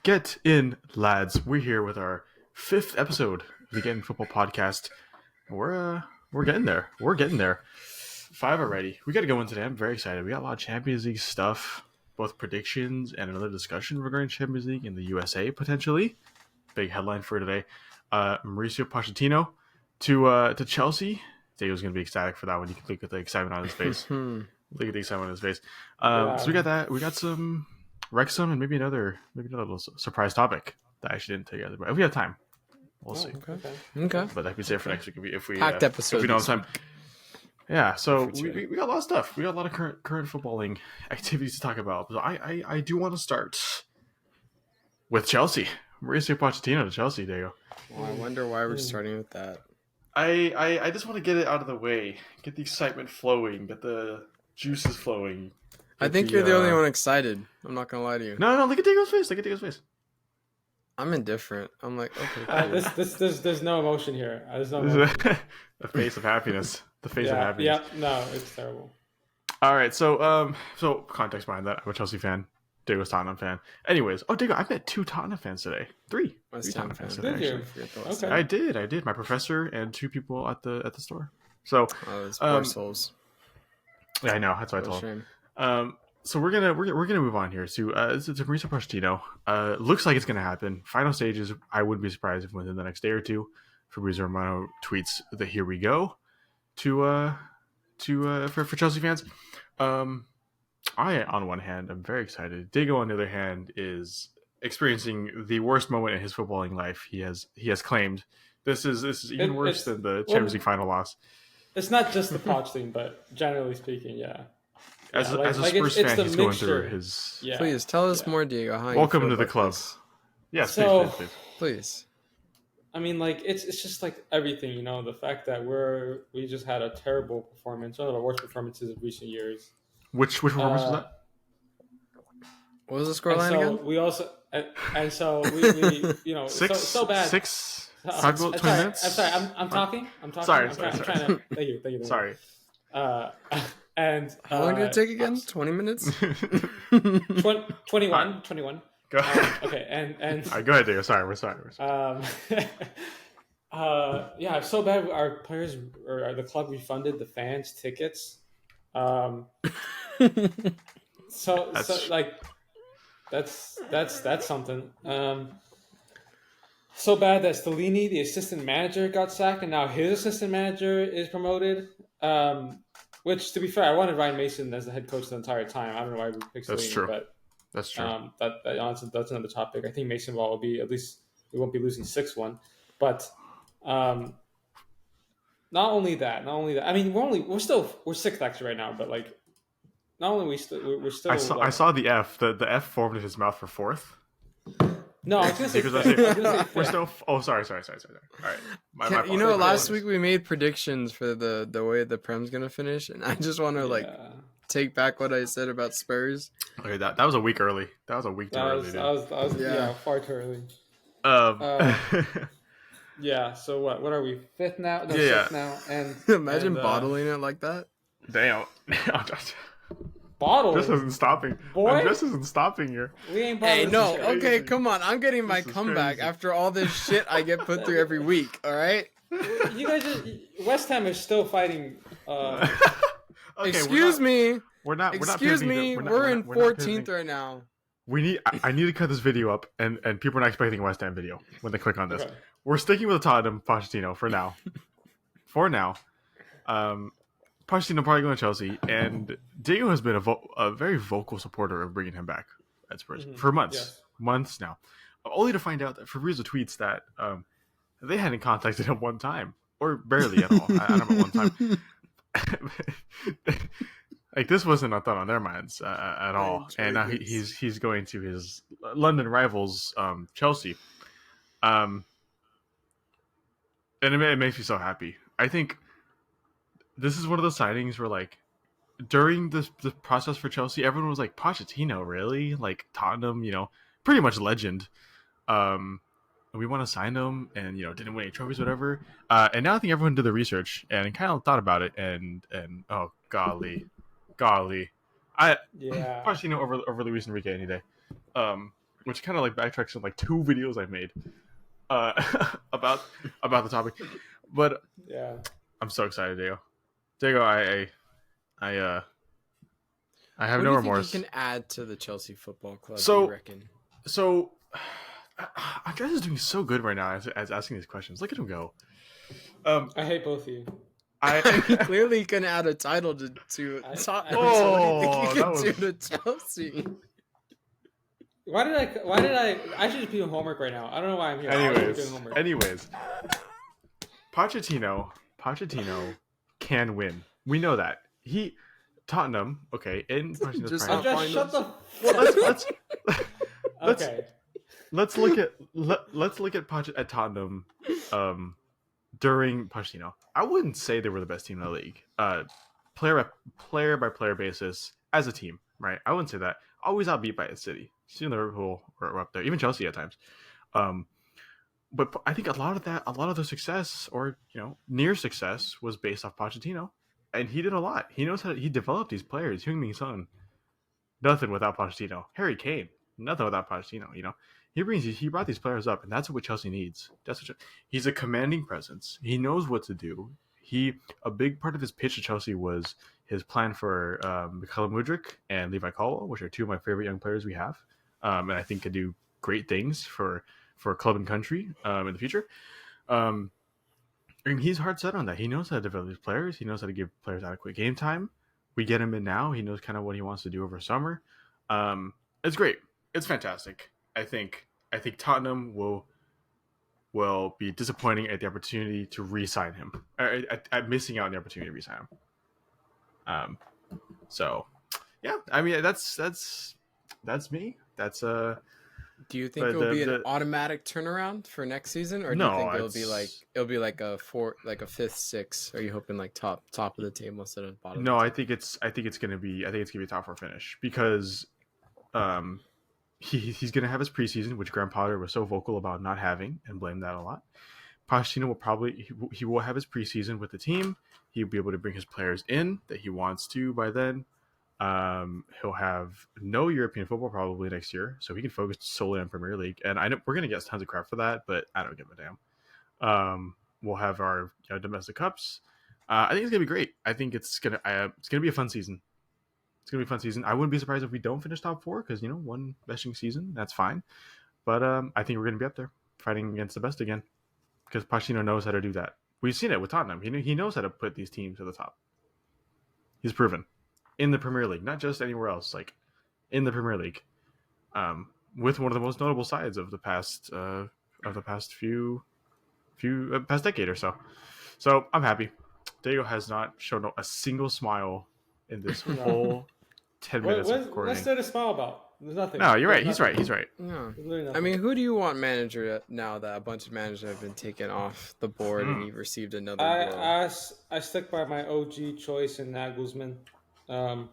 Get in, lads. We're here with our fifth episode of the Get in Football podcast. We're getting there. We're getting there. Five already. We got to go in today. I'm very excited. We got a lot of Champions League stuff, both predictions and another discussion regarding Champions League in the USA potentially. Big headline for today. Mauricio Pochettino to Chelsea. Diego's gonna be ecstatic for that one. You can look at the excitement on his face. Look at the excitement on his face. So we got that. We got some Wrexham and maybe another little surprise topic that I actually didn't take together. But if we have time, we'll see. Okay. But that could be safe for next week if we Packed episode. if we don't have time. Yeah, so we got a lot of stuff. We got a lot of current footballing activities to talk about. So I do want to start with Chelsea. Mauricio Pochettino to Chelsea, Diego. Well, I wonder why we're starting with that. I just want to get it out of the way, get the excitement flowing, get the juices flowing. I think you're the only one excited. I'm not gonna lie to you. No, look at Diego's face. Look at Diego's face. I'm indifferent. I'm like, okay. There's no emotion here. There's no emotion. The face of happiness. The face of happiness. Yeah, no, it's terrible. All right, so context behind that. I'm a Chelsea fan. Diego's Tottenham fan. Anyways, Diego, I met 2 Tottenham fans today. 3 Tottenham fans today. Did you? Actually. Okay. I did. My professor and 2 people at the store. So, those poor souls. Yeah, I know. That's what I told shame. him. So we're gonna move on here to Mauricio Pochettino. Looks like it's gonna happen. Final stages. I wouldn't be surprised if within the next day or two, Fabrizio Romano tweets that here we go for Chelsea fans. I, on one hand, am very excited. Diego, on the other hand, is experiencing the worst moment in his footballing life. He has claimed this is even worse than the Champions League final loss. It's not just the Poch thing, but generally speaking, yeah. As a Spurs fan, he's going through his. Yeah. Please tell us more, Diego. How Welcome you to the club. This? Yes, so, please. I mean, like it's just like everything, you know. The fact that we just had a terrible performance, one of the worst performances of recent years. Which performance was that? What was the scoreline again? We also and so we you know so bad. 6. I'm 20 sorry, minutes. I'm sorry. I'm talking. Sorry. I'm trying to. Thank you. Sorry. And how long did it take again? 20 minutes. 21. Go ahead. Okay, and all right, go ahead, Diego. Sorry, we're sorry. Yeah, so bad. Our players or the club refunded the fans tickets. So like that's something. So bad that Stellini, the assistant manager, got sacked, and now his assistant manager is promoted. Which, to be fair, I wanted Ryan Mason as the head coach the entire time. I don't know why we picked Stellini. That's true. But that's true. That's another topic. I think Mason will be, at least we won't be losing 6-1. But not only that. I mean, we're 6th actually right now. But like, not only we're still. I saw the F. The F formed in his mouth for 4th. No, I was gonna say we're still. Oh, sorry. All right. My fault. Last week we made predictions for the way the Prem's gonna finish, and I just want to take back what I said about Spurs. Okay, that was a week early. That was a week too early. Far too early. Yeah. So what are we? 5th now? No, 6th now. And imagine bottling it like that. Damn. Bottle. This isn't stopping. Boy, this isn't stopping here. We ain't bottling. Hey, no. Okay, come on. I'm getting my comeback after all this shit I get put through every week. All right. You guys, West Ham is still fighting. Okay, excuse me. We're not. Excuse me. We're in 14th right now. I need to cut this video up, and people are not expecting a West Ham video when they click on this. Okay. We're sticking with Tottenham Pochettino for now. Pochettino probably going to Chelsea, and Diego has been a very vocal supporter of bringing him back at Spurs for months now. Only to find out that Fabrizio tweets that they hadn't contacted him one time, or barely at all. I don't know, one time. Like, this wasn't a thought on their minds at all. And now he's going to his London rivals, Chelsea. And it makes me so happy. I think this is one of those signings where, like, during the process for Chelsea, everyone was like, Pochettino, really? Like, Tottenham, pretty much legend. We want to sign him, and, didn't win any trophies, whatever. And now I think everyone did the research and kind of thought about it, and oh, golly. Pochettino over Luis Enrique any day. which kind of like backtracks on like 2 videos I made about the topic. But Yeah, I'm so excited, Diego, I have What no do you remorse. think he can add to the Chelsea Football Club? Do So you reckon? So, Andres is doing so good right now as asking these questions. Look at him go. I hate both of you. I mean, clearly he can add a title to I- Tottenham. So what do you think he that can was- do to Chelsea? Why did I should just be doing homework right now. I don't know why I'm here. I should be doing homework. anyways, Pochettino can win. We know that Tottenham. Okay, in Pochettino's Just prime. not Just shut the. Let's Okay. let's look at at Tottenham during Pochettino. I wouldn't say they were the best team in the league. Player by player basis as a team, right? I wouldn't say that. Always outbeat by a City. See Liverpool were up there, even Chelsea at times. But I think a lot of their success, or near success, was based off Pochettino, and he did a lot. He developed these players. Heung-min Son, nothing without Pochettino. Harry Kane, nothing without Pochettino. He brought these players up, and that's what Chelsea needs. He's a commanding presence. He knows what to do. A big part of his pitch to Chelsea was his plan for Mikhail Mudryk and Levi Colwill, which are 2 of my favorite young players we have, and I think could do great things for club and country in the future. He's hard set on that. He knows how to develop these players. He knows how to give players adequate game time. We get him in now. He knows kind of what he wants to do over summer. It's great. It's fantastic. I think Tottenham will be disappointing at the opportunity to re-sign him. At missing out on the opportunity to re-sign him. So yeah, I mean that's me. That's Do you think it'll be an automatic turnaround for next season, or do you think it'll be like a 5th, 6th? Are you hoping like top of the table instead of bottom? No, I think it's gonna be a top 4 finish, because he's gonna have his preseason, which Graham Potter was so vocal about not having and blamed that a lot. Pochettino will have his preseason with the team. He'll be able to bring his players in that he wants to by then. He'll have no European football probably next year, so he can focus solely on Premier League. And I know we're gonna get tons of crap for that, but I don't give a damn. We'll have our domestic cups. I think it's gonna be great. I think it's gonna be a fun season. It's gonna be a fun season. I wouldn't be surprised if we don't finish top 4, because one beshing season, that's fine. But I think we're gonna be up there fighting against the best again, because Pochettino knows how to do that. We've seen it with Tottenham. He knows how to put these teams to the top. He's proven in the Premier League, not just anywhere else. Like in the Premier League, with one of the most notable sides of the past past decade or so. So I'm happy. Diego has not shown a single smile in this whole 10 minutes of recording. What's there to smile about? There's nothing. No, you're right. He's right. No. Nothing. I mean, who do you want manager now that a bunch of managers have been taken off the board and you've received another blow? I stick by my OG choice in Nagelsmann. Now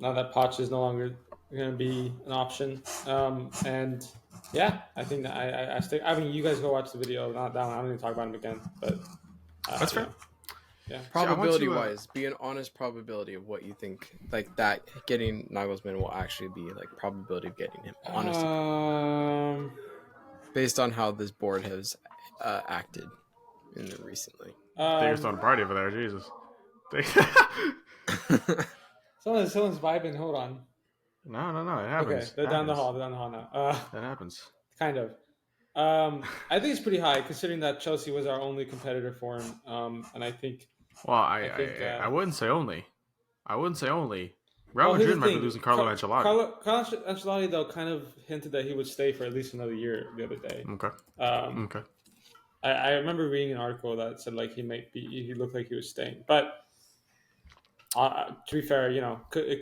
that Poch is no longer going to be an option, and yeah, I think that I stick. I mean, you guys go watch the video. Not that one. I don't even talk about him again. But That's fair. Yeah. Probability wise, be an honest probability of what you think, like that getting Nagelsmann will actually be, like probability of getting him. Honestly, based on how this board has acted recently. Diego's throwing a party over there. Jesus. Someone's vibing. Hold on. No. It happens. Okay, they're down the hall. Now. That happens. Kind of. I think it's pretty high considering that Chelsea was our only competitor for him. And I think. Well, I wouldn't say only. Real Madrid might be losing Carlo Ancelotti. Carlo Ancelotti, though, kind of hinted that he would stay for at least another year the other day. Okay. Okay. I remember reading an article that said like he looked like he was staying, but to be fair, it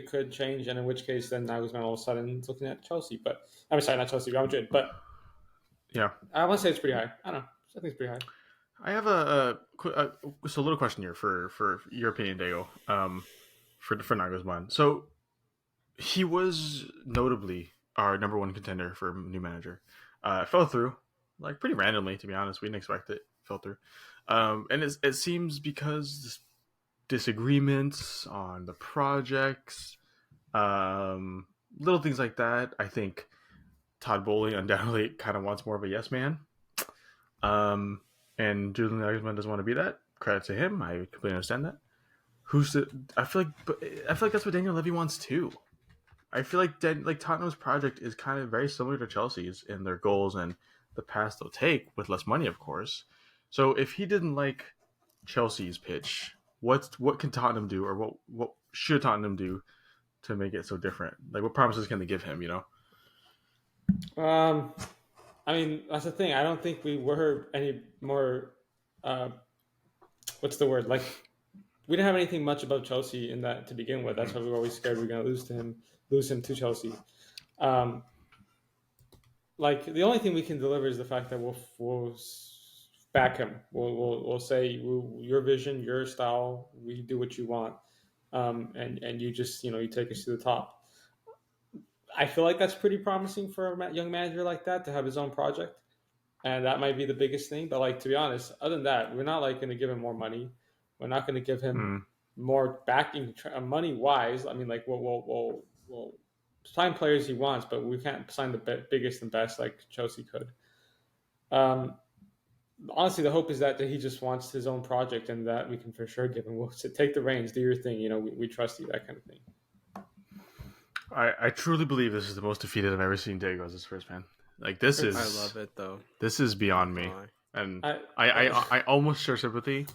could change, and in which case then Nagelsmann all of a sudden is looking at Chelsea. But I'm sorry, not Chelsea, Real Madrid. But yeah, I want to say it's pretty high. I don't know. I think it's pretty high. I have a little question here for your opinion, Diego. For Nagelsmann. So he was notably our number 1 contender for new manager. Fell through, like pretty randomly, to be honest. We didn't expect it. Fell through, and it seems because disagreements on the projects, little things like that. I think Todd Bowley undoubtedly kind of wants more of a yes man. And Julian Nagelsmann doesn't want to be that. Credit to him. I completely understand that. I feel like that's what Daniel Levy wants too. I feel like Tottenham's project is kind of very similar to Chelsea's in their goals and the path they'll take with less money, of course. So if he didn't like Chelsea's pitch, what can Tottenham do, or what should Tottenham do to make it so different? Like, what promises can they give him? I mean, that's the thing. I don't think we were any more. What's the word? Like, we didn't have anything much about Chelsea in that to begin with. That's why we were always scared we were going to lose him to Chelsea. Like, the only thing we can deliver is the fact that we'll back him. We'll say your vision, your style. We do what you want, and you just you take us to the top. I feel like that's pretty promising for a young manager like that to have his own project, and that might be the biggest thing. But like, to be honest, other than that, we're not like going to give him more money. We're not going to give him more backing money wise. I mean, like we'll sign players he wants, but we can't sign the biggest and best like Chelsea could. Honestly, the hope is that he just wants his own project, and that we can for sure give him. We'll take the reins, do your thing. We trust you, that kind of thing. I truly believe this is the most defeated I've ever seen Diego as his first man. Like, this is. I love it though. This is beyond me, and I almost share sympathy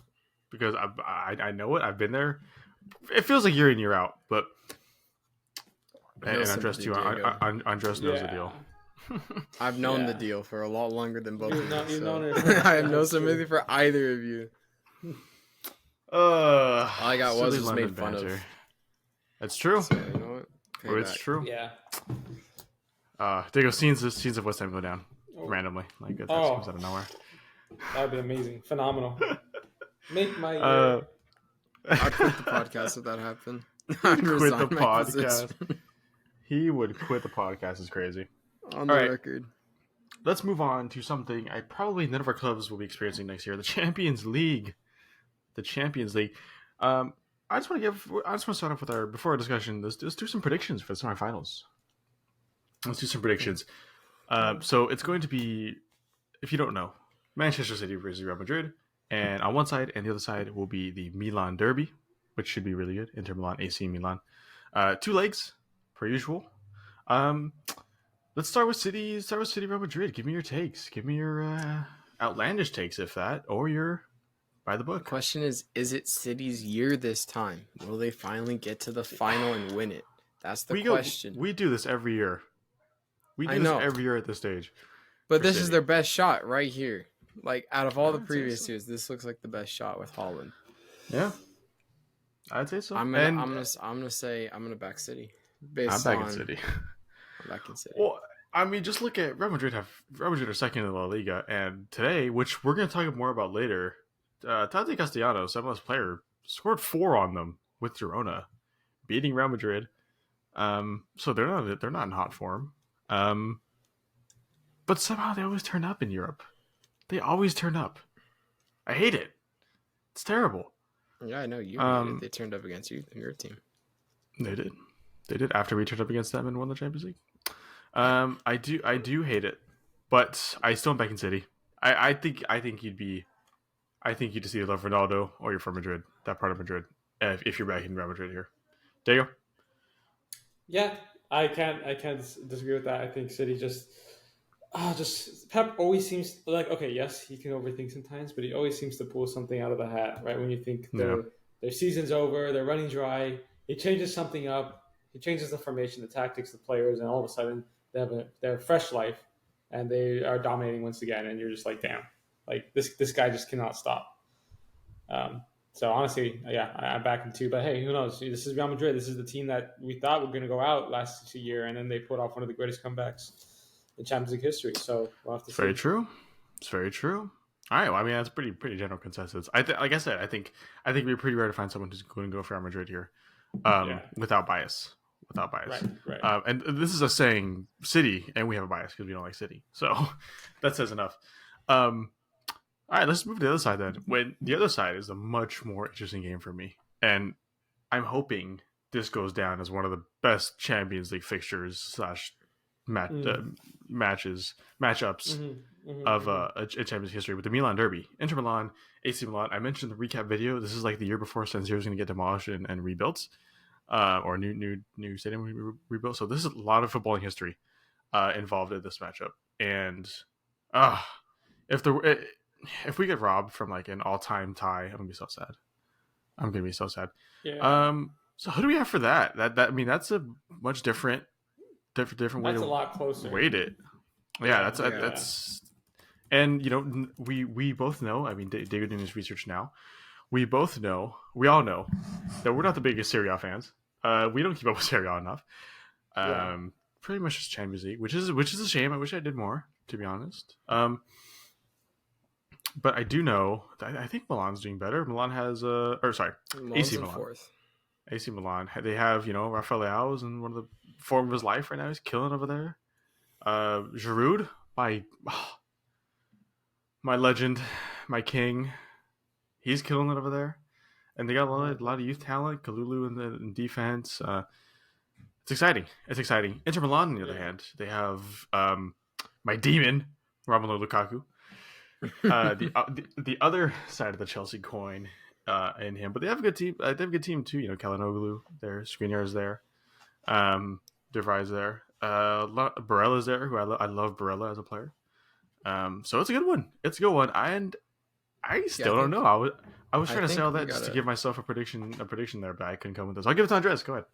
because I know it. I've been there. It feels like year in, year out, but and Andres too. Andres knows the deal. I've known the deal for a lot longer than both of you. So. I have no sympathy for either of you. All I got was made fun of. That's true. So, you know what? It's true. Yeah. Diego, scenes of West Ham go down randomly. Like, that comes out of nowhere. That would be amazing. Phenomenal. Make my I'd quit the podcast if that happened. Quit the podcast. He would quit the podcast. Is crazy. On the record. Let's move on to something probably none of our clubs will be experiencing next year: the Champions League. The Champions League. I just want to start off with before our discussion. Let's do some predictions for the semifinals. Let's do some predictions. So it's going to be, if you don't know, Manchester City versus Real Madrid, and on one side and the other side will be the Milan derby, which should be really good. Inter Milan, AC Milan. 2 legs, per usual. Let's start with City. Real Madrid. Give me your takes. Give me your outlandish takes, if that, or your by the book. The question is it City's year this time? Will they finally get to the final and win it? That's the question. We do this every year. We do this every year at this stage. But this is their best shot right here. Like, out of all the previous years, this looks like the best shot with Haaland. Yeah, I'd say so. I'm gonna back City. I'm backing City. I'm backing City. Well, I mean, just look at Real Madrid. Real Madrid are second in La Liga, and today, which we're going to talk more about later, Tati Castellanos, MLS player, scored 4 on them with Girona, beating Real Madrid. So they're not in hot form. But somehow they always turn up in Europe. They always turn up. I hate it. It's terrible. Yeah, I know you hate it. They turned up against your team. They did after we turned up against them and won the Champions League. I do hate it, but I still am backing City. I think you just either love Ronaldo or you're from Madrid, that part of Madrid. If you're backing Real Madrid here, Diego. Yeah, I can't disagree with that. I think City just Pep always seems like, okay, yes, he can overthink sometimes, but he always seems to pull something out of the hat, right? When you think their season's over, they're running dry, he changes something up, he changes the formation, the tactics, the players, and all of a sudden they have fresh life and they are dominating once again, and you're just like, damn, like this guy just cannot stop. So honestly, yeah, I'm back in 2. But hey, who knows? This is Real Madrid. This is the team that we thought were going to go out last year, and then they put off one of the greatest comebacks in Champions League history. So we'll have to see. Very true. It's very true. All right. Well, I mean, that's pretty general consensus. Like I said, I think we're pretty rare to find someone who's going to go for Real Madrid here, without bias. Right. And this is us saying City, and we have a bias because we don't like City. So that says enough. All right, let's move to the other side then. When the other side is a much more interesting game for me, and I'm hoping this goes down as one of the best Champions League fixtures matchups of Mm-hmm. a Champions history with the Milan Derby, Inter Milan, AC Milan. I mentioned in the recap video. This is like the year before San Siro was going to get demolished and rebuilt, or new stadium rebuilt. So this is a lot of footballing history involved in this matchup, and if if we get robbed from like an all time tie, I'm gonna be so sad. I'm gonna be so sad. Yeah. So who do we have for that? I mean, that's a much different way That's to a lot closer. weight it. Yeah, that's and we both know. I mean, David doing his research now. We all know that we're not the biggest Serie A fans. We don't keep up with Serie A enough. Pretty much just Champions League, which is a shame. I wish I did more, to be honest. But I do know that I think Milan's doing better. Milan has AC Milan. Fourth. AC Milan. They have Rafael Leao's in one of the form of his life right now. He's killing over there. Giroud, my legend, my king. He's killing it over there. And they got a lot of youth talent. Kalulu in defense. It's exciting. Inter Milan, on the other hand, they have my demon, Romelu Lukaku. The other side of the Chelsea coin in him, but they have a good team. They have a good team too. Kalinoglu, their Skriniar is there. De Vrij there. Barella's there, who I love Barella as a player. So it's a good one. And I still don't know. I was trying to say all that just to give myself a prediction there, but I couldn't come with this. I'll give it to Andres. Go ahead.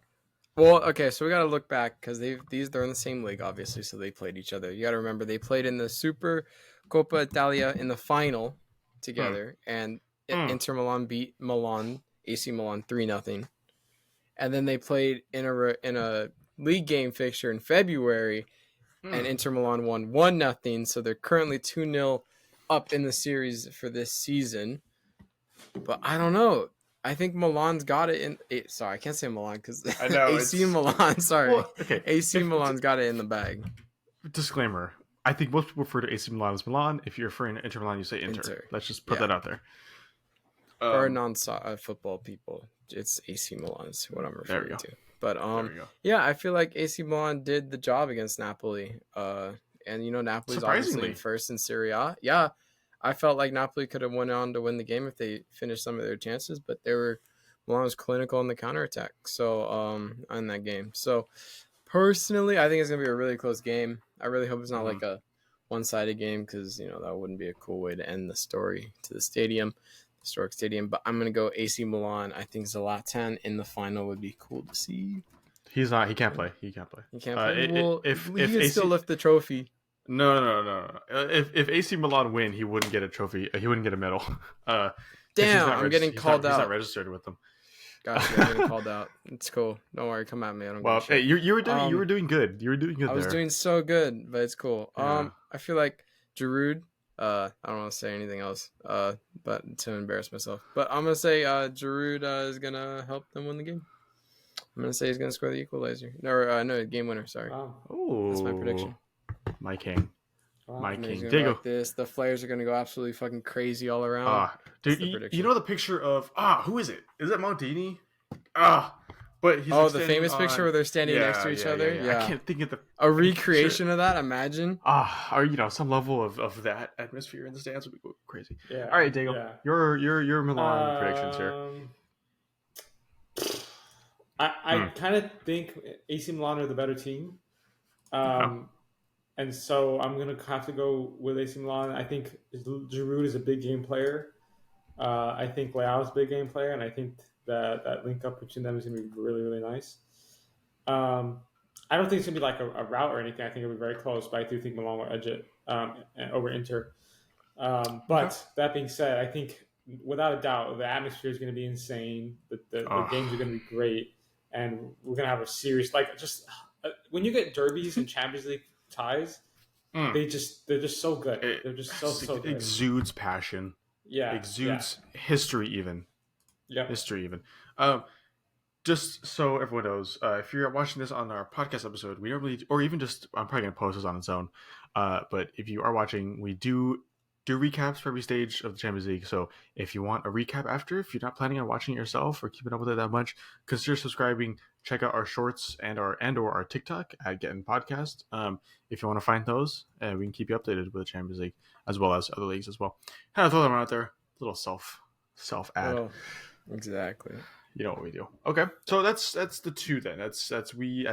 Well, okay, so we got to look back because they're in the same league, obviously, so they played each other. You got to remember they played in the Super Coppa Italia in the final together, and Inter Milan beat AC Milan 3-0, and then they played in a league game fixture in February, and Inter Milan won 1-0, so they're currently 2-0 up in the series for this season. But I don't know. I think Milan's got it in. Sorry, I can't say Milan because AC Milan. Sorry, AC Milan's got it in the bag. Disclaimer: I think most people refer to AC Milan as Milan. If you're referring to Inter Milan, you say Inter. Let's just put that out there. For non-football people, it's AC Milan is what I'm referring to. But I feel like AC Milan did the job against Napoli. And Napoli's obviously first in Serie A. Yeah. I felt like Napoli could have went on to win the game if they finished some of their chances, but Milan was clinical in the counterattack. So in that game. So personally, I think it's gonna be a really close game. I really hope it's not like a one-sided game because that wouldn't be a cool way to end the story to the historic stadium. But I'm gonna go AC Milan. I think Zlatan in the final would be cool to see. He's not. He can't play. He can't play. He can still lift the trophy. No. If AC Milan win, he wouldn't get a trophy. He wouldn't get a medal. Damn, I'm getting called out. He's not registered with them. Gotcha, I'm getting called out. It's cool. Don't worry, come at me. I don't. Well, hey, you were doing good. You were doing good. I was doing so good, but it's cool. Yeah. I feel like Giroud. I don't want to say anything else. But to embarrass myself. But I'm gonna say Giroud is gonna help them win the game. I'm gonna say he's gonna score the equalizer. No, game winner. Sorry. Wow. Oh, that's my prediction. My king. Wow. My king. Diego. The flares are going to go absolutely fucking crazy all around. Dude, you know the picture of who is it? Is it Maldini? But he's the famous picture where they're standing next to each other. Yeah. I can't think of a recreation of that. Imagine. Or some level of that atmosphere in the stands would be crazy. Yeah. All right, Diego. Yeah. Your Milan predictions here. I kind of think AC Milan are the better team. And so I'm going to have to go with AC Milan. I think Giroud is a big game player. I think Leao is a big game player, and I think that link up between them is going to be really, really nice. I don't think it's going to be like a rout or anything. I think it'll be very close, but I do think Milan will edge it over Inter. But that being said, I think without a doubt, the atmosphere is going to be insane. The games are going to be great, and we're going to have a series. When you get derbies and Champions League ties, they're just so good. They're just so good. Exudes passion. Yeah. Exudes history even. Yeah. History even. Just so everyone knows, if you're watching this on our podcast episode, we normally, or even just, I'm probably gonna post this on its own. But if you are watching, we do do recaps for every stage of the Champions League. So if you want a recap after, if you're not planning on watching it yourself or keeping up with it that much, consider subscribing. Check out our shorts and or our TikTok at Getting Podcast. If you want to find those, and we can keep you updated with the Champions League as well as other leagues as well. Kind of throw them out there. Little self ad. Oh, exactly. You know what we do. Okay, so that's the two then. I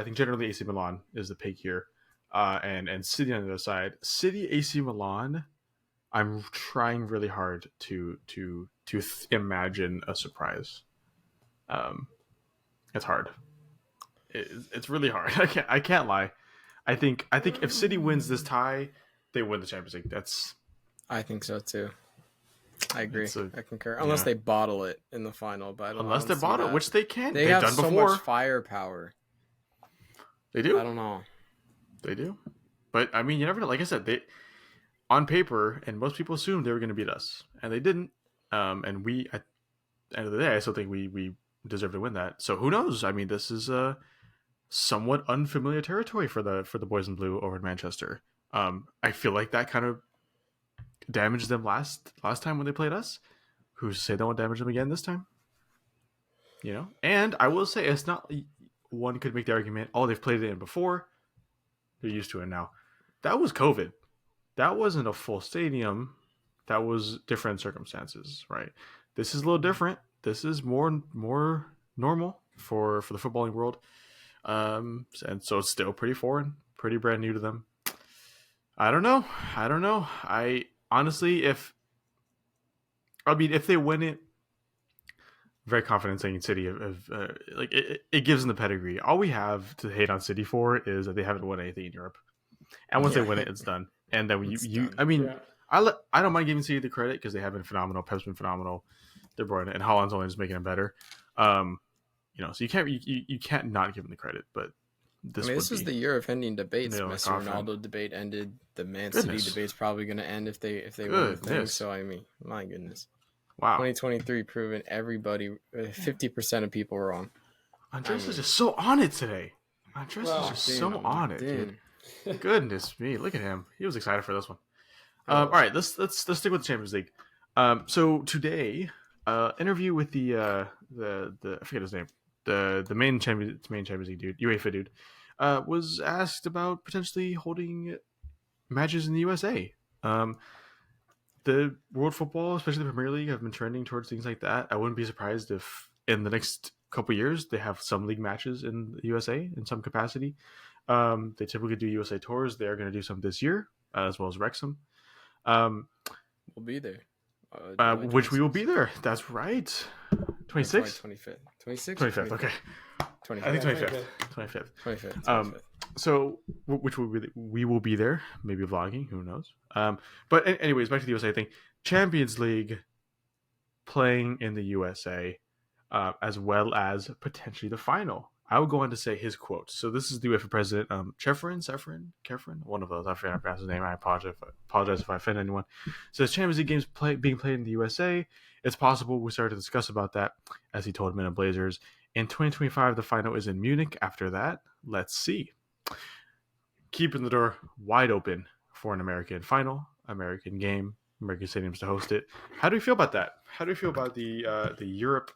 think generally AC Milan is the pick here, and City on the other side. City AC Milan. I'm trying really hard to imagine a surprise. It's hard. It's really hard. I can't lie. I think if City wins this tie, they win the Champions League. I think so too. I agree. I concur. Yeah. Unless they bottle it in the final, but unless they bottle it, which they can't. They They've have done so before. much firepower. They do. I don't know. They do. But I mean, you never know. Like I said, they on paper, and most people assumed they were going to beat us, and they didn't. And we, at the end of the day, I still think we deserve to win that. So who knows? I mean, this is a somewhat unfamiliar territory for the boys in blue over in Manchester. I feel like that kind of damaged them last time when they played us. Who's to say they won't damage them again this time? You know, and I will say it's not. One could make the argument, oh, they've played it in before. They're used to it now. That was COVID. That wasn't a full stadium. That was different circumstances, right? This is a little different. This is more normal for the footballing world. And so it's still pretty foreign, pretty brand new to them. I don't know. I honestly, if they win it, very confident saying City like it gives them the pedigree. All we have to hate on City for is that they haven't won anything in Europe, and once they win it, it's done. And then I mean, Yeah. I don't mind giving City the credit because they have been phenomenal. Pep's been phenomenal. De Bruyne and Haaland's only just making it better. You know, so you can't not give them the credit. But this was the year of ending debates. nail in the Messi coffin. Ronaldo debate ended. The Man Goodness. City debate's probably going to end if they win the thing. Goodness. So I mean, my goodness, Wow. 2023 proven everybody 50% of people were wrong. Andres is just so on it today. Andres is just so on it, dude. Goodness me, look at him. He was excited for this one. All right, let's stick with the Champions League. So today, interview with the I forget his name, the main Champions League dude, UEFA dude, was asked about potentially holding matches in the USA. The world football, especially the Premier League, have been trending towards things like that. I wouldn't be surprised if in the next couple years they have some league matches in the USA in some capacity. They typically do USA tours. They are going to do some this year, as well as Wrexham. We'll be there. Which we will be there. That's right. 26th? 25th. 26th? 25th, okay. 25th. I think 25th. 25th. So, which we will be there. Maybe vlogging, who knows? But anyways, back to the USA thing. Champions League playing in the USA, as well as potentially the final. I will go on to say his quote. So this is the UEFA president, Kefren, one of those. I forgot to pronounce his name. I apologize if I offend anyone. Says Champions League games being played in the USA. It's possible we started to discuss about that, as he told Men in Blazers. In 2025, the final is in Munich. After that, let's see. Keeping the door wide open for an American final, American game, American stadiums to host it. How do you feel about that? How do you feel about the Europe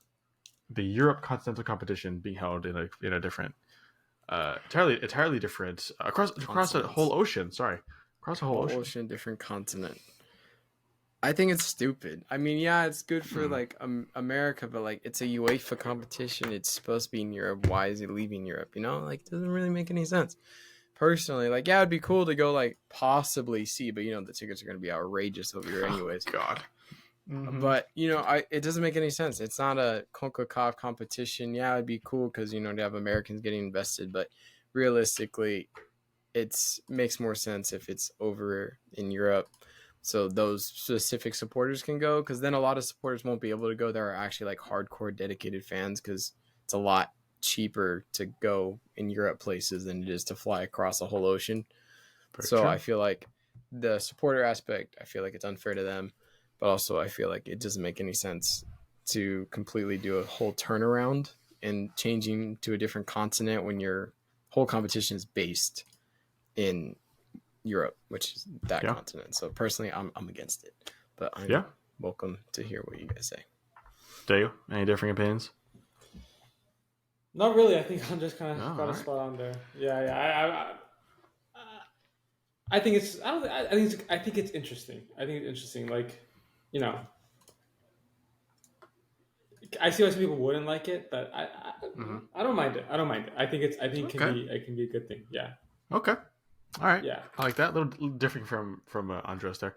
continental competition being held in a different, entirely different across a whole ocean? Sorry, across a whole ocean, different continent. I think it's stupid. I mean, yeah, it's good for like America, but like it's a UEFA competition. It's supposed to be in Europe. Why is it leaving Europe? You know, like it doesn't really make any sense. Personally, like yeah, it'd be cool to go like possibly see, but you know the tickets are going to be outrageous over here anyways. Oh, God. Mm-hmm. But you know, it doesn't make any sense. It's not a CONCACAF competition. Yeah, it'd be cool because you know they have Americans getting invested, but realistically, it makes more sense if it's over in Europe, so those specific supporters can go. Because then a lot of supporters won't be able to go. There are actually like hardcore dedicated fans because it's a lot cheaper to go in Europe places than it is to fly across a whole ocean. So true. I feel like the supporter aspect, I feel like it's unfair to them. But also, I feel like it doesn't make any sense to completely do a whole turnaround and changing to a different continent when your whole competition is based in Europe, which is that Yeah. continent. So personally, I'm against it, but I'm Yeah. welcome to hear what you guys say. Do you? Any differing opinions? Not really. I think I'm just kind No, of all got a right. spot on there. Yeah. I think it's. I don't. I think it's. I think it's interesting. I think it's interesting. Like, you know, I see why some people wouldn't like it, but Mm-hmm. I don't mind it. I don't mind it. I think it's. I think it can Okay. be. It can be a good thing. Yeah. Okay. All right. Yeah. I like that. A little different from Andres there.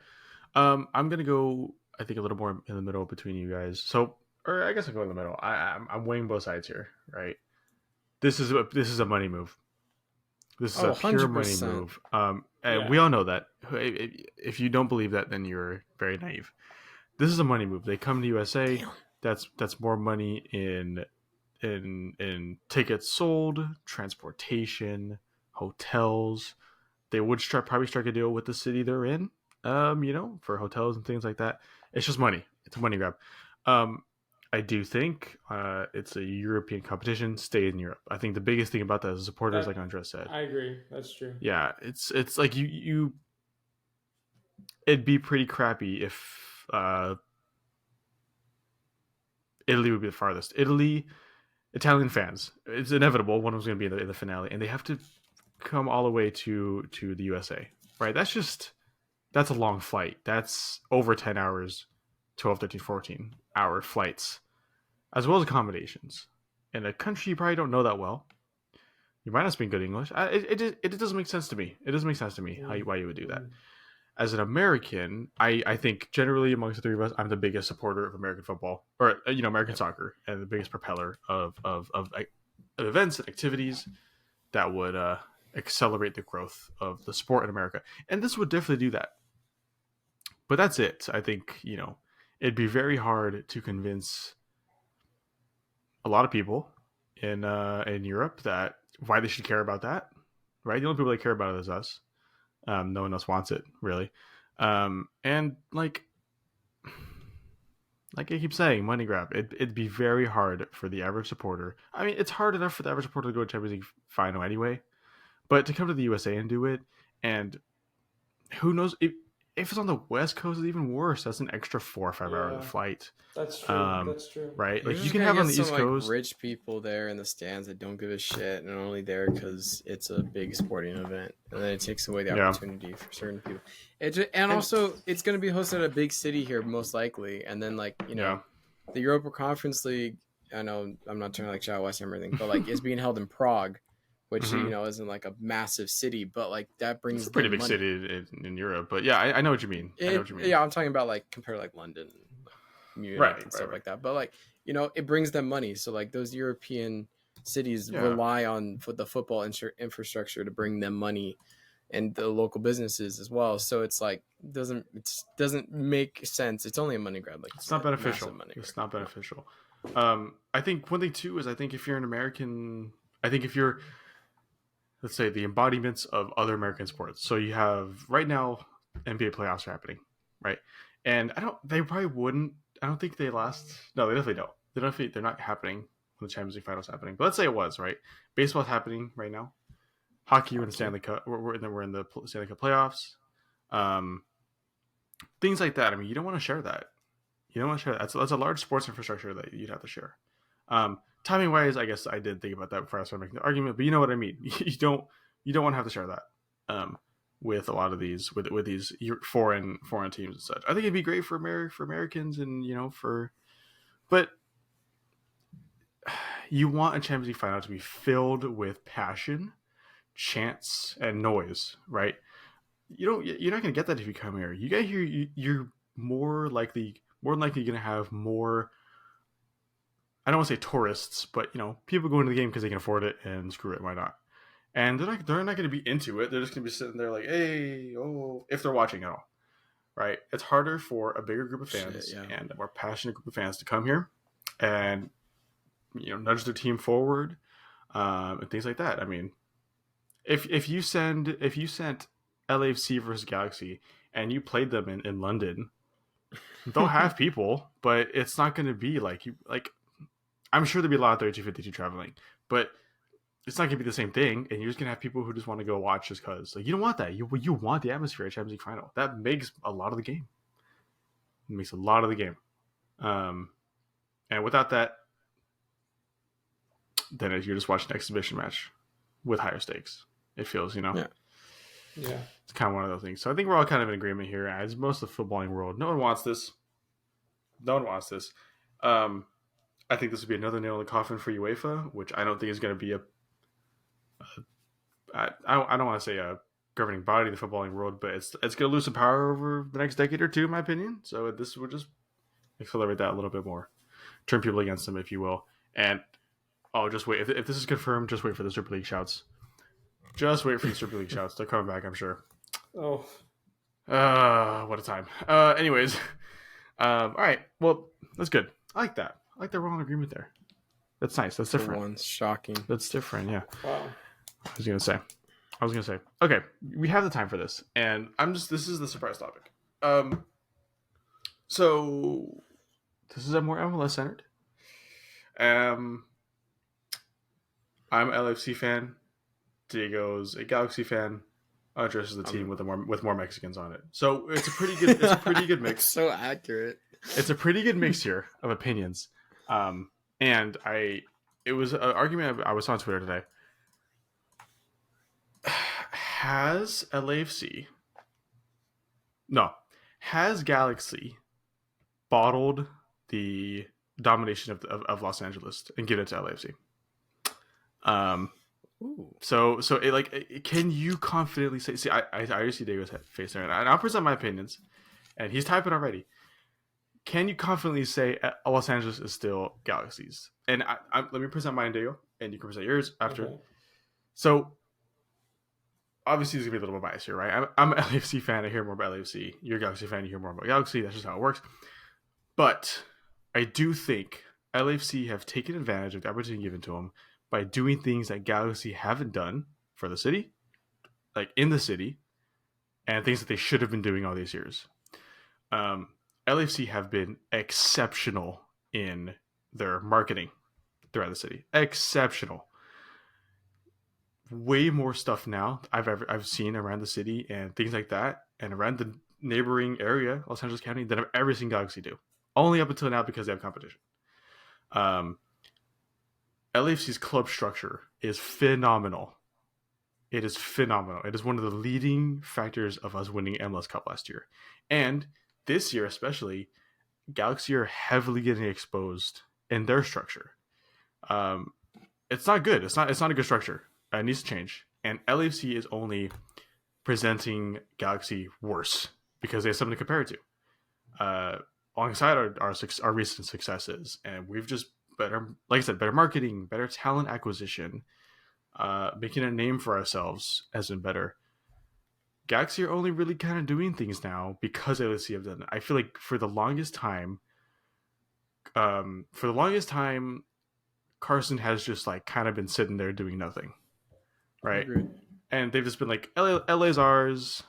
I'm gonna go. I think a little more in the middle between you guys. So, or I guess I'll go in the middle. I'm weighing both sides here, right? This is a money move. This is Oh, a pure 100%. money move. And Yeah. we all know that. If you don't believe that, then you're very naive. This is a money move. They come to USA. Damn. That's more money in tickets sold, transportation, hotels. They would probably strike a deal with the city they're in, for hotels and things like that. It's just money. It's a money grab. Um, I do think it's a European competition. Stay in Europe. I think the biggest thing about that is the supporters, like That Andres said. I agree. That's true. Yeah, it's like you. It'd be pretty crappy if Italy would be the farthest. Italian fans. It's inevitable. One of them's going to be in the finale, and they have to come all the way to the USA. Right? That's a long flight. That's over 10 hours, 12, 13, 14-hour flights, as well as accommodations. In a country you probably don't know that well. You might not speak good English. It doesn't make sense to me. It doesn't make sense to me why you would do that. As an American, I think generally amongst the three of us, I'm the biggest supporter of American football, or American soccer, and the biggest propeller of events and activities that would accelerate the growth of the sport in America. And this would definitely do that. But that's it. I think it'd be very hard to convince a lot of people in Europe that why they should care about that. Right? The only people that care about it is us. No one else wants it, really. And I keep saying, money grab. It'd be very hard for the average supporter. I mean, it's hard enough for the average supporter to go to Champions League final anyway, but to come to the USA and do it, and who knows if it's on the West Coast, it's even worse. That's an extra 4 or 5 hour Yeah. flight. That's true. That's true. Right? You're Like you just can gonna have on get the East some, Coast. rich people there in the stands that don't give a shit and are only there because it's a big sporting event, and then it takes away the opportunity for certain people. And also, it's going to be hosted at a big city here, most likely, and then the Europa Conference League. I know I'm not trying to shout West Ham or anything, but it's being held in Prague, which Mhm. isn't a massive city, but that brings It's a pretty big money. city in Europe, but yeah, I know what you mean. I know what you mean. Yeah, I'm talking about compared to London, Munich, and stuff like that. But it brings them money. So those European cities rely on the football infrastructure to bring them money, and the local businesses as well. So it's doesn't make sense. It's only a money grab. It's not beneficial. It's not beneficial. I think one thing too is I think if you're an American, I think if you're, let's say, the embodiments of other American sports. So you have right now NBA playoffs are happening, right? And they probably wouldn't. I don't think they last. No, they definitely don't. They're not happening when the Champions League finals happening. But let's say it was, right. Baseball's happening right now. Hockey, we're in the Stanley Cup. We're in the Stanley Cup playoffs. Things like that. I mean, you don't want to share that. You don't want to share that. That's a large sports infrastructure that you'd have to share. Timing wise, I guess I did think about that before I started making the argument, but you know what I mean. You don't want to have to share that with a lot of these with these foreign teams and such. I think it'd be great for Americans and but you want a Champions League final to be filled with passion, chants, and noise, right? You're not going to get that if you come here. You get here, you're more likely going to have more. I don't want to say tourists, but people go into the game because they can afford it, and screw it, why not? And they're not going to be into it. They're just going to be sitting there hey, oh, if they're watching at all, right? It's harder for a bigger group of fans and a more passionate group of fans to come here and nudge their team forward and things like that. I mean, if you sent LAFC versus Galaxy and you played them in London, they'll have people, but it's not going to be I'm sure there'll be a lot of 3252 traveling, but it's not gonna be the same thing, and you're just gonna have people who just want to go watch just because. Like, you don't want that. You want the atmosphere at Champions League final. That makes a lot of the game. It makes a lot of the game. And without that, then you're just watching an exhibition match with higher stakes. It feels, Yeah. It's kind of one of those things. So I think we're all kind of in agreement here. As most of the footballing world, no one wants this. I think this would be another nail in the coffin for UEFA, which I don't think is going to be I don't want to say a governing body of the footballing world, but it's going to lose some power over the next decade or two, in my opinion. So this would just accelerate that a little bit more, turn people against them, if you will. And just wait. If this is confirmed, just wait for the Super League shouts. Just wait for the Super League shouts. They're coming back, I'm sure. Oh. What a time. Anyways. All right. Well, that's good. I like that. I like that we're all in agreement there. That's nice. That's different. One's shocking. That's different, yeah. Wow. I was gonna say. Okay, we have the time for this, and this is the surprise topic. So this is a more MLS centered. I'm an LAFC fan. Diego's a Galaxy fan. Addresses the team with more Mexicans on it. So it's a pretty good mix. So accurate. It's a pretty good mix here of opinions. And it was an argument I was on Twitter today. Has Galaxy bottled the domination of Los Angeles and given it to LAFC? So can you confidently say? See, I already see Diego's face there, and I'll present my opinions, and he's typing already. Can you confidently say Los Angeles is still Galaxy's? And let me present mine, Diego, and you can present yours after. Okay. So obviously, there's gonna be a little bit bias here, right? I'm an LAFC fan. I hear more about LAFC. You're a Galaxy fan. You hear more about Galaxy. That's just how it works. But I do think LAFC have taken advantage of the opportunity given to them by doing things that Galaxy haven't done for the city, like in the city, and things that they should have been doing all these years. LAFC have been exceptional in their marketing throughout the city. Exceptional. Way more stuff now I've seen around the city and things like that, and around the neighboring area, Los Angeles County, than I've ever seen Galaxy do. Only up until now because they have competition. LAFC's club structure is phenomenal. It is phenomenal. It is one of the leading factors of us winning MLS Cup last year. And this year especially, Galaxy are heavily getting exposed in their structure. It's not good. It's not a good structure. It needs to change. And LAFC is only presenting Galaxy worse because they have something to compare it to. Alongside our recent successes. And we've just better marketing, better talent acquisition, making a name for ourselves has been better. Galaxy are only really kind of doing things now because LAFC have done it. I feel like for the longest time, Carson has just like kind of been sitting there doing nothing, right? And they've just been like, LA's ours.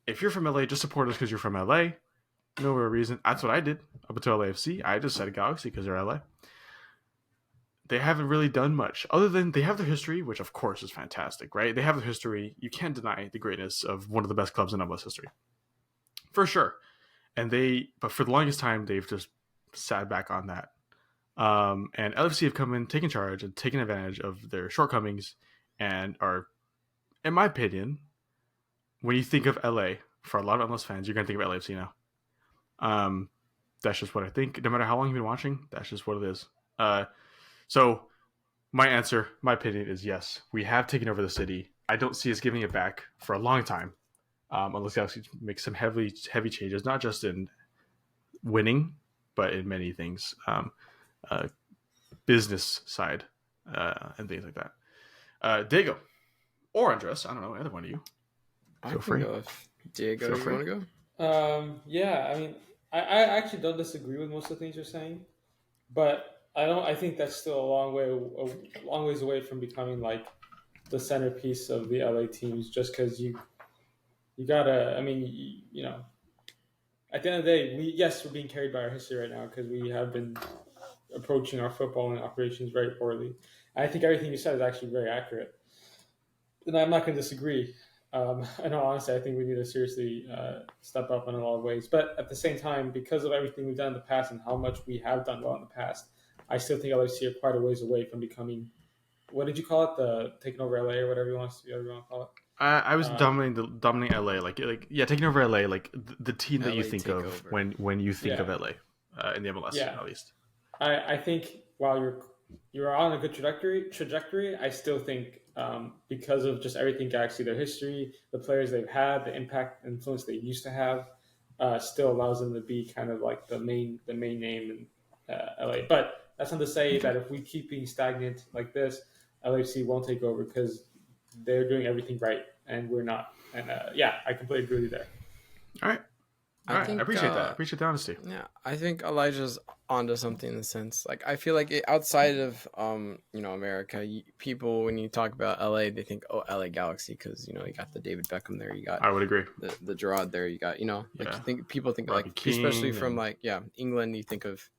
If you're from LA, just support us because you're from LA. No real reason. That's what I did up until LAFC. I just said Galaxy because they're LA. They haven't really done much other than they have their history, which of course is fantastic, right? They have the history. You can't deny the greatness of one of the best clubs in MLS history, for sure. But for the longest time, they've just sat back on that. And LFC have come in, taken charge, and taken advantage of their shortcomings, and are, in my opinion, when you think of LA, for a lot of MLS fans, you're going to think of LAFC now. That's just what I think. No matter how long you've been watching, that's just what it is. So my opinion is yes, we have taken over the city. I don't see us giving it back for a long time, unless Galaxy make some heavy changes, not just in winning, but in many things, business side, and things like that. Diego or Andres, I don't know, either one of you. Feel free. Diego, you want to go? Yeah, I mean, I actually don't disagree with most of the things you're saying, but I think that's still a long ways away from becoming like the centerpiece of the LA teams. Just because you gotta, I mean, you know, at the end of the day, we're being carried by our history right now because we have been approaching our footballing operations very poorly. I think everything you said is actually very accurate, and I'm not going to disagree. In all honesty, I think we need to seriously step up in a lot of ways. But at the same time, because of everything we've done in the past and how much we have done well in the past, I still think LFC are quite a ways away from becoming, what did you call it? The taking over LA or whatever you want to call it. I was Um, dominating LA, yeah, taking over LA, like the team that you LA think of takeover. when you think yeah, of LA, in the MLS yeah. at least. I think while you're on a good trajectory, I still think because of just everything Galaxy, their history, the players they've had, the impact influence they used to have, still allows them to be kind of like the main name in LA. But that's not to say that if we keep being stagnant like this, LAFC won't take over because they're doing everything right and we're not. And yeah, I completely agree with you there. All right. All I right, I think appreciate that. I appreciate the honesty. yeah, I think Elijah's onto something in the sense. Like I feel like outside of America, people when you talk about LA, they think LA Galaxy because you got the David Beckham there, you got I would agree. the Gerard there, you got Yeah. you think people think Robbie like especially Keane from and- England, you think of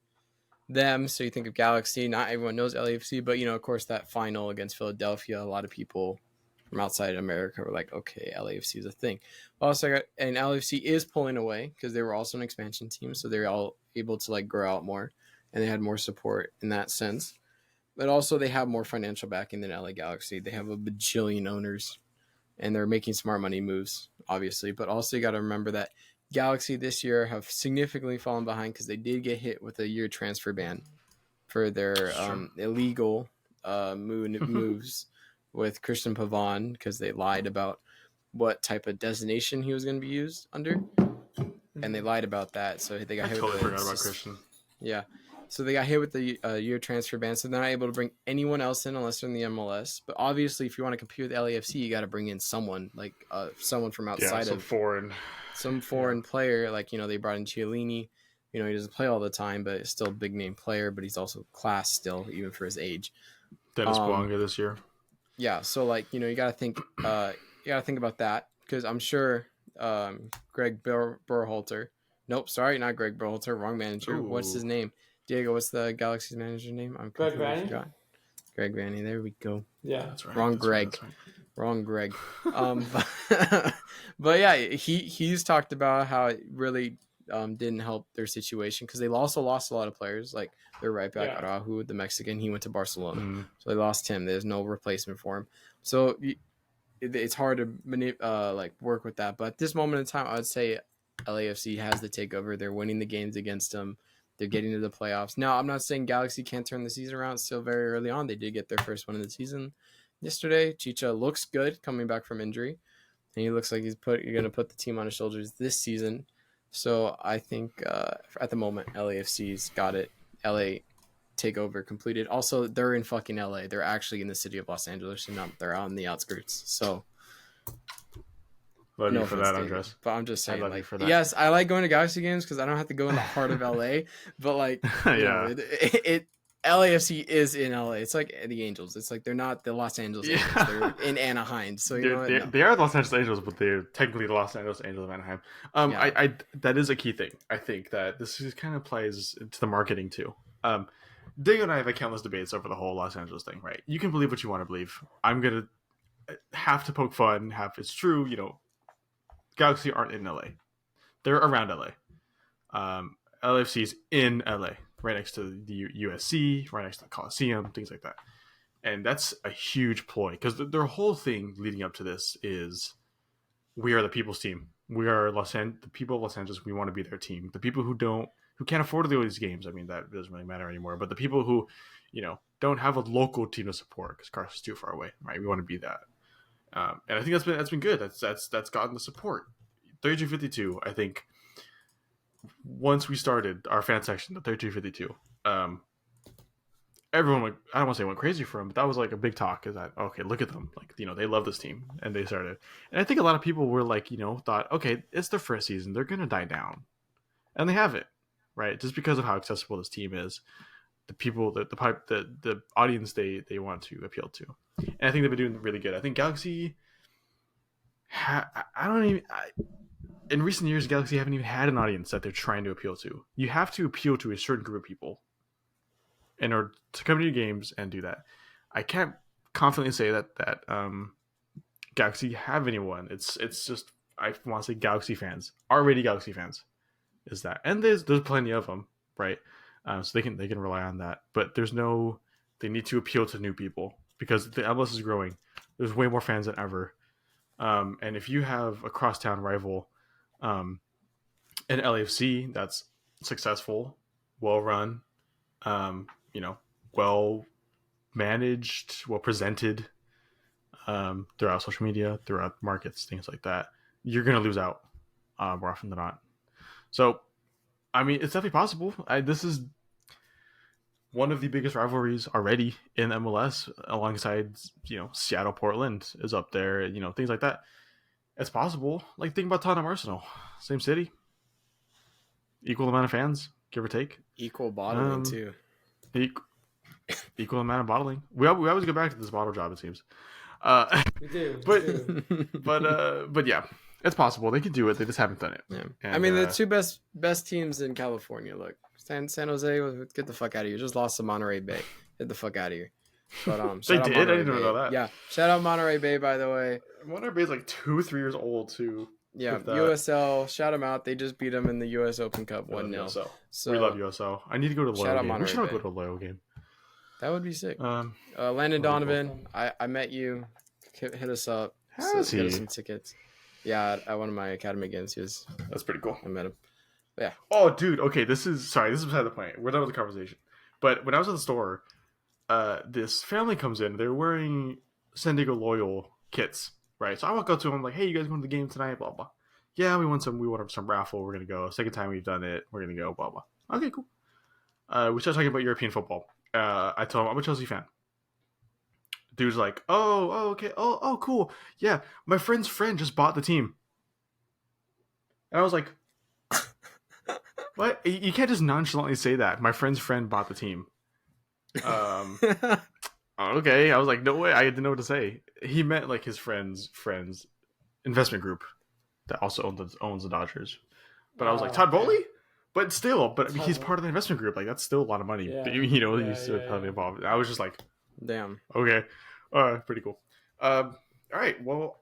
them, so you think of Galaxy. Not everyone knows LAFC, but of course that final against Philadelphia, a lot of people from outside America were like, okay, LAFC is a thing. Also, and LAFC is pulling away because they were also an expansion team, so they're all able to like grow out more, and they had more support in that sense. But also, they have more financial backing than LA Galaxy. They have a bajillion owners, and they're making smart money moves, obviously. But also, you got to remember that Galaxy this year have significantly fallen behind because they did get hit with a year transfer ban for their illegal moves with Christian Pavon because they lied about what type of designation he was going to be used under, and they lied about that. So they got hit totally with forgot about Christian. Yeah, so they got hit with the year transfer ban, so they're not able to bring anyone else in unless they're in the MLS. But obviously, if you want to compete with LAFC, you got to bring in someone like someone from outside some foreign player. Like they brought in Chiellini. He doesn't play all the time, but it's still a big name player. But he's also class still, even for his age. Dennis Bouanga this year. Yeah, so like you got to think about that because I'm sure Greg Berhalter. Nope, sorry, not Greg Berhalter. Wrong manager. Ooh. What's his name? Diego, what's the Galaxy's manager name? I'm Greg completely Vanny? forgot. Greg Vanny. There we go. Yeah, That's right. Wrong That's Greg. Right, that's right. Wrong Greg. But yeah, he's talked about how it really didn't help their situation because they also lost a lot of players. Like their right back Araujo, the Mexican, he went to Barcelona, so they lost him. There's no replacement for him, so it's hard to work with that. But at this moment in time, I would say LAFC has the takeover. They're winning the games against them. They're getting to the playoffs. Now, I'm not saying Galaxy can't turn the season around. It's still very early on. They did get their first win of the season yesterday. Chicha looks good coming back from injury, and he looks like he's going to put the team on his shoulders this season. So I think at the moment, LAFC's got it. LA takeover completed. Also, they're in fucking LA. They're actually in the city of Los Angeles, and they're on the outskirts. So Love you for that, Andres. But I'm just saying, I love you for that. yes, I like going to Galaxy games because I don't have to go in the heart of LA. But LAFC is in LA. It's like the Angels. It's like they're not the Los Angeles Angels. They're in Anaheim. So they are the Los Angeles Angels, but they're technically the Los Angeles Angels of Anaheim. I that is a key thing. I think that this kind of plays into the marketing too. Diego and I have had countless debates over the whole Los Angeles thing, right? You can believe what you want to believe. I'm gonna have to poke fun. It's true. Galaxy aren't in LA. They're around LA. LAFC is in LA, right next to the USC, right next to the Coliseum, things like that. And that's a huge ploy because their whole thing leading up to this is we are the people's team. We are the people of Los Angeles. We want to be their team. The people who can't afford to do these games. I mean, that doesn't really matter anymore. But the people who, don't have a local team to support because Carson's too far away, right? We want to be that. And I think that's been good. That's gotten the support. 3252, I think. Once we started our fan section, the 3252, everyone went, I don't want to say went crazy for him, but that was like a big talk. Is that okay? Look at them, they love this team, and they started. And I think a lot of people were thought, okay, it's their first season, they're gonna die down, and they haven't, right? Just because of how accessible this team is, the people, the audience they want to appeal to. And I think they've been doing really good. I think Galaxy, in recent years, Galaxy haven't even had an audience that they're trying to appeal to. You have to appeal to a certain group of people in order to come to your games and do that. I can't confidently say that Galaxy have anyone. It's just I want to say Galaxy fans, already Galaxy fans, is that, and there's plenty of them, right? So they can rely on that, but there's no. They need to appeal to new people because the MLS is growing. There's way more fans than ever, and if you have a crosstown rival, an LAFC that's successful, well run, well managed, well presented, throughout social media, throughout markets, things like that, you're going to lose out more often than not. So, I mean, it's definitely possible. This is one of the biggest rivalries already in MLS, alongside Seattle, Portland is up there. Things like that. It's possible. Like think about Tottenham, Arsenal, same city, equal amount of fans, give or take. Equal bottling too. Equal amount of bottling. We always go back to this bottle job. It seems. We do. But yeah, it's possible they could do it. They just haven't done it. Yeah. And, I mean, the two best teams in California. Look, San Jose, get the fuck out of here. Just lost to Monterey Bay. Get the fuck out of here. But they did. I didn't know that. Yeah. Shout out Monterey Bay, by the way. Monterey Bay is like 2-3 years old too. Yeah. USL. Shout them out. They just beat them in the U.S. Open Cup 1-0. So we love USL. I need to go to a Loyal game. We should all go to a Loyal game. That would be sick. Landon Donovan, I met you. Hit us up. Get us some tickets. Yeah, at one of my academy games. That's pretty cool. I met him. Yeah. Oh, dude. Okay, this is beside the point. We're done with the conversation. But when I was at the store, this family comes in. They're wearing San Diego Loyal kits, right? So I walk up to them like, "Hey, you guys going to the game tonight?" Blah blah. Yeah, we want some raffle. We're gonna go. Second time we've done it. We're gonna go. Blah blah. Okay, cool. We started talking about European football. I told him I'm a Chelsea fan. Dude's like, oh, okay, oh, cool. Yeah, my friend's friend just bought the team. And I was like, what? You can't just nonchalantly say that. My friend's friend bought the team. Okay. I was like, no way. I didn't know what to say. He meant like his friend's investment group that also owns the Dodgers. But I was like, Todd Bowley? But still, I mean, he's part of the investment group. Like, that's still a lot of money. Yeah. But, he's still heavily involved. I was just like, damn. Okay. Pretty cool. All right. Well,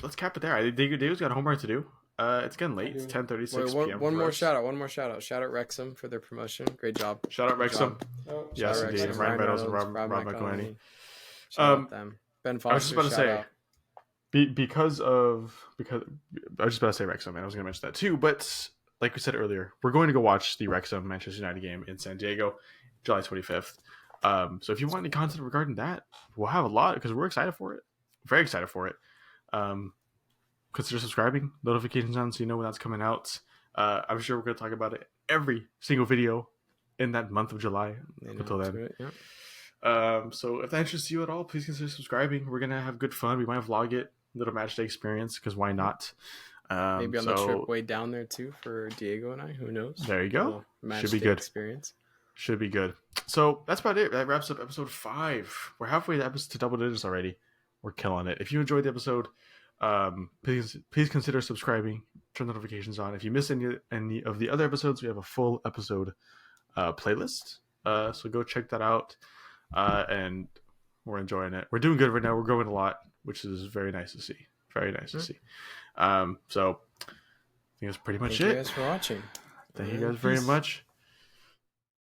let's cap it there. Dave's got homework to do. It's getting late. It's 10:36 p.m. One more shout out. Shout out Wrexham for their promotion. Great job. Shout out Wrexham. Yes, indeed. Ryan Meadows and Rob McElhenney. Shout out them. Ben Foster. I was just about to say, because I was just about to say Wrexham, and I was going to mention that too. But like we said earlier, we're going to go watch the Wrexham Manchester United game in San Diego, July 25th. So if you want any content regarding that, we'll have a lot because we're excited for it. Very excited for it. Consider subscribing, notifications on so you know when that's coming out. I'm sure we're going to talk about it every single video in that month of July until then. So if that interests you at all, please consider subscribing. We're going to have good fun. We might vlog it, little match day experience, because why not? Maybe on the trip way down there too for Diego and I. Who knows? There you go. Should be good. Experience. Should be good. So that's about it. That wraps up episode 5. We're halfway to double digits already. We're killing it. If you enjoyed the episode, please consider subscribing. Turn notifications on. If you missed any of the other episodes, we have a full episode playlist. So go check that out. And we're enjoying it. We're doing good right now. We're growing a lot, which is very nice to see. Very nice to see. So I think that's pretty much it. Thank you guys for watching. Thank you guys very much.